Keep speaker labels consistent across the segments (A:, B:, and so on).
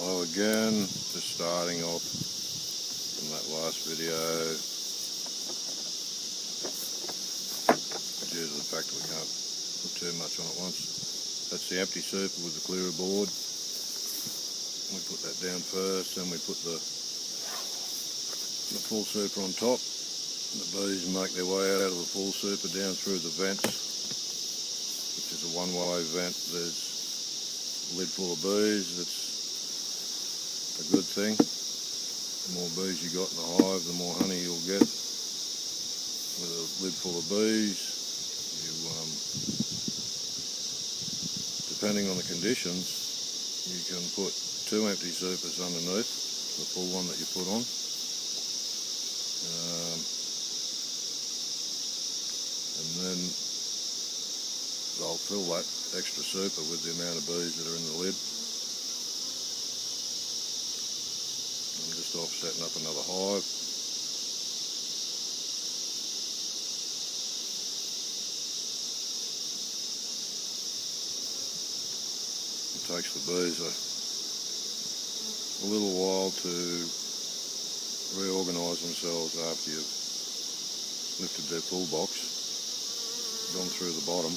A: Hello again, just starting off from that last video due to the fact that we can't put too much on at once. That's the empty super with the clearer board. We put that down first, then we put the full super on top. The bees make their way out of the full super down through the vents, which is a one-way vent. There's a lid full of bees. That's a good thing. The more bees you got in the hive, the more honey you'll get. With a lid full of bees, depending on the conditions, you can put 2 empty supers underneath the full one that you put on. And then they'll fill that extra super with the amount of bees that are in the lid. I'm just off setting up another hive. It takes the bees a little while to reorganise themselves after you've lifted their full box, gone through the bottom,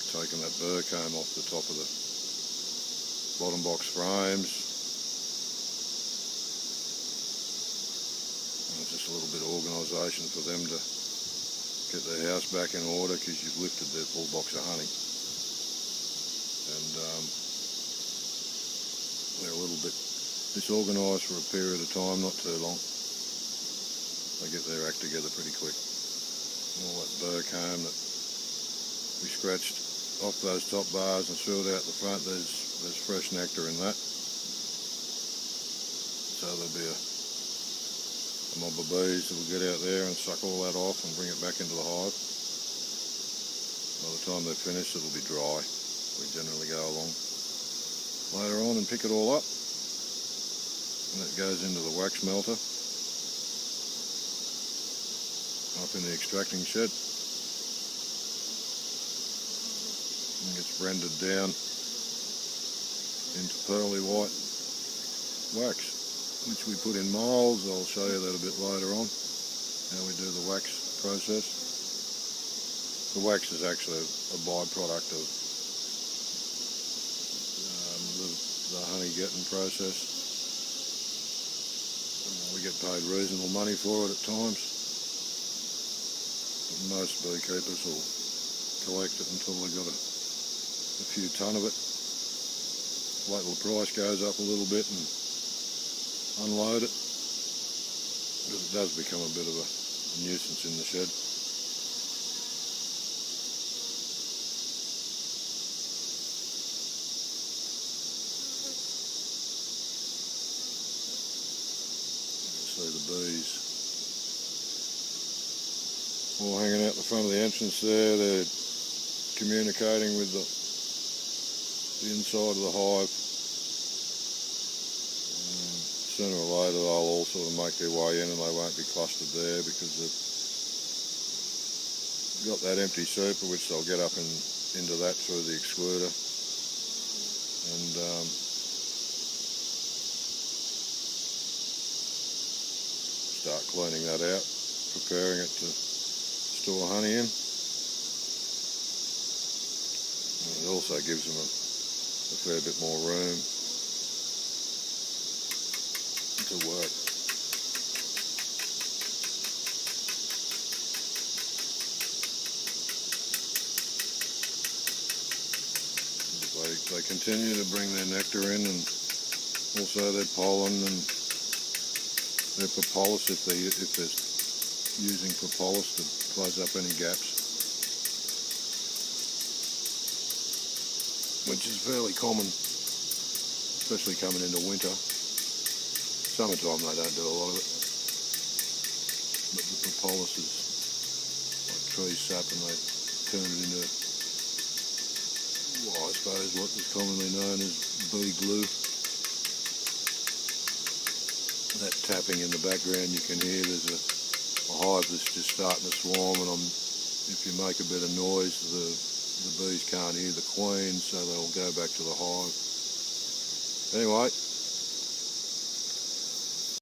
A: taken that burr comb off the top of the bottom box frames. And it's just a little bit of organisation for them to get their house back in order because you've lifted their full box of honey. And they're a little bit disorganised for a period of time, not too long. They get their act together pretty quick. All that burr comb that we scratched off those top bars and threw it out the front, there's fresh nectar in that. So there'll be a mob of bees that will get out there and suck all that off and bring it back into the hive. By the time they're finished, it'll be dry. We generally go along later on and pick it all up, and it goes into the wax melter up in the extracting shed and gets rendered down into pearly white wax, which we put in moulds. I'll show you that a bit later on, how we do the wax process. The wax is actually a byproduct of the honey getting process. We get paid reasonable money for it at times. But most beekeepers will collect it until they've got a few tonne of it. Wait till the price goes up a little bit and unload it, because it does become a bit of a nuisance in the shed. See the bees all hanging out the front of the entrance there. They're communicating with the inside of the hive. Sooner or later they'll all sort of make their way in, and they won't be clustered there because they've got that empty super, which they'll get up into that through the excluder. And start cleaning that out, preparing it to store honey in. And it also gives them a fair bit more room to work. They continue to bring their nectar in, and also their pollen and their propolis, if they're using propolis to close up any gaps, which is fairly common, especially coming into winter. Summertime they don't do a lot of it, but the propolis is like tree sap, and they turn it into, well, I suppose what is commonly known as bee glue. That tapping in the background you can hear, there's a hive that's just starting to swarm, and if you make a bit of noise, the the bees can't hear the queen, so they'll go back to the hive. Anyway,